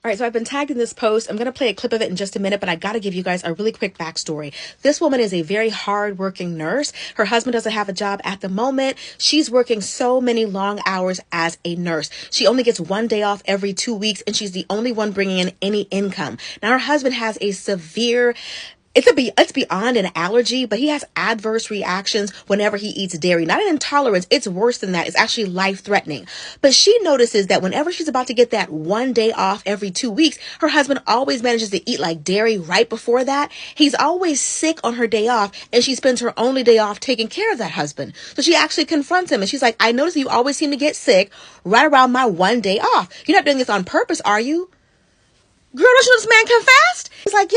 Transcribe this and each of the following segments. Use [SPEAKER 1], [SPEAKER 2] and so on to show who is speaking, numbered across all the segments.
[SPEAKER 1] All right, so I've been tagged in this post. I'm going to play a clip of it in just a minute, but I got to give you guys a really quick backstory. This woman is a very hard-working nurse. Her husband doesn't have a job at the moment. She's working so many long hours as a nurse. She only gets one day off every 2 weeks, and she's the only one bringing in any income. Now, her husband has a severe it's beyond an allergy, but he has adverse reactions whenever he eats dairy. Not an intolerance. It's worse than that. It's actually life-threatening. But she notices that whenever she's about to get that one day off every 2 weeks, her husband always manages to eat like dairy right before that. He's always sick on her day off, and she spends her only day off taking care of that husband. So she actually confronts him, and she's like, I notice you always seem to get sick right around my one day off. You're not doing this on purpose, are you? Girl, don't you know this man can fast? He's like,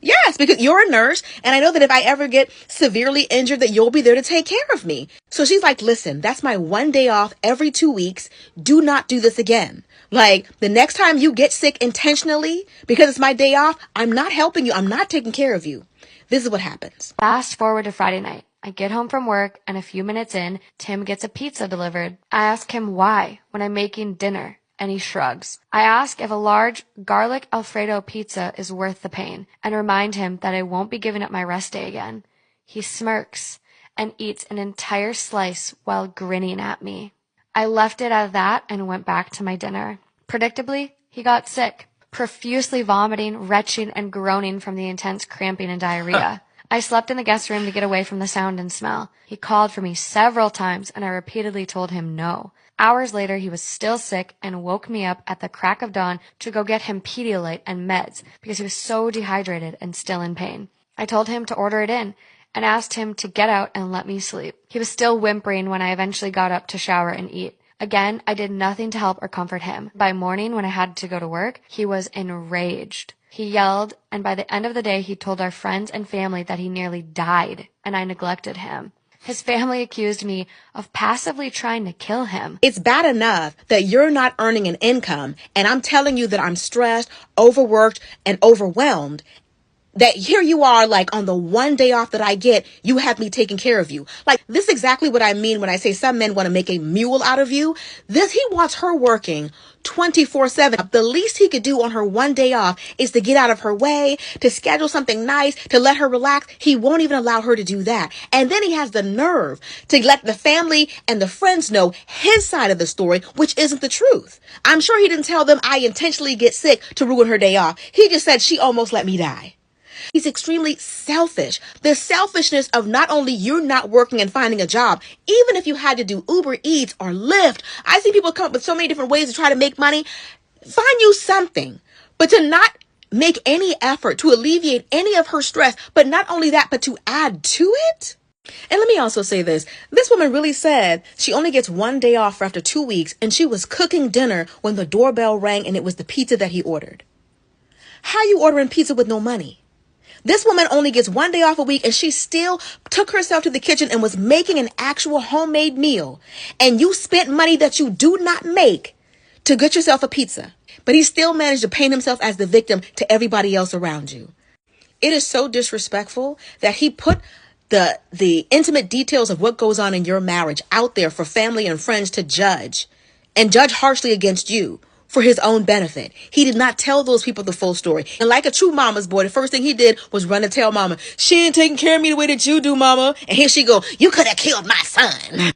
[SPEAKER 1] Yes, because you're a nurse, and I know that if I ever get severely injured, that you'll be there to take care of me. So she's like, listen, that's my one day off every 2 weeks. Do not do this again. Like, the next time you get sick intentionally, because it's my day off, I'm not helping you. I'm not taking care of you. This is what happens.
[SPEAKER 2] Fast forward to Friday night. I get home from work, and a few minutes in, Tim gets a pizza delivered. I ask him why when I'm making dinner. And he shrugs. I ask if a large garlic Alfredo pizza is worth the pain and remind him that I won't be giving up my rest day again. He smirks and eats an entire slice while grinning at me. I left it at that and went back to my dinner. Predictably, he got sick, profusely vomiting, retching, and groaning from the intense cramping and diarrhea. I slept in the guest room to get away from the sound and smell. He called for me several times, and I repeatedly told him no. Hours later, he was still sick and woke me up at the crack of dawn to go get him Pedialyte and meds because he was so dehydrated and still in pain. I told him to order it in and asked him to get out and let me sleep. He was still whimpering when I eventually got up to shower and eat. Again, I did nothing to help or comfort him. By morning, when I had to go to work, he was enraged. He yelled, and by the end of the day, he told our friends and family that he nearly died, and I neglected him. His family accused me of passively trying to kill him.
[SPEAKER 1] It's bad enough that you're not earning an income, and I'm telling you that I'm stressed, overworked, and overwhelmed, that here you are, like, on the one day off that I get, you have me taking care of you. Like, this is exactly what I mean when I say some men want to make a mule out of you. He wants her working 24/7. The least he could do on her one day off is to get out of her way, to schedule something nice, to let her relax. He won't even allow her to do that. And then he has the nerve to let the family and the friends know his side of the story, which isn't the truth. I'm sure he didn't tell them I intentionally get sick to ruin her day off. He just said she almost let me die. He's extremely selfish. The selfishness of not only you not working and finding a job, even if you had to do Uber Eats or Lyft. I see people come up with so many different ways to try to make money. Find you something. But to not make any effort to alleviate any of her stress, but not only that, but to add to it. And let me also say this. This woman really said she only gets one day off for after 2 weeks, and she was cooking dinner when the doorbell rang and it was the pizza that he ordered. How you ordering pizza with no money? This woman only gets one day off a week, and she still took herself to the kitchen and was making an actual homemade meal. And you spent money that you do not make to get yourself a pizza. But he still managed to paint himself as the victim to everybody else around you. It is so disrespectful that he put the intimate details of what goes on in your marriage out there for family and friends to judge, and judge harshly against you for his own benefit. He did not tell those people the full story. And like a true mama's boy, the first thing he did was run and tell mama, she ain't taking care of me the way that you do, mama. And here she go, you could have killed my son.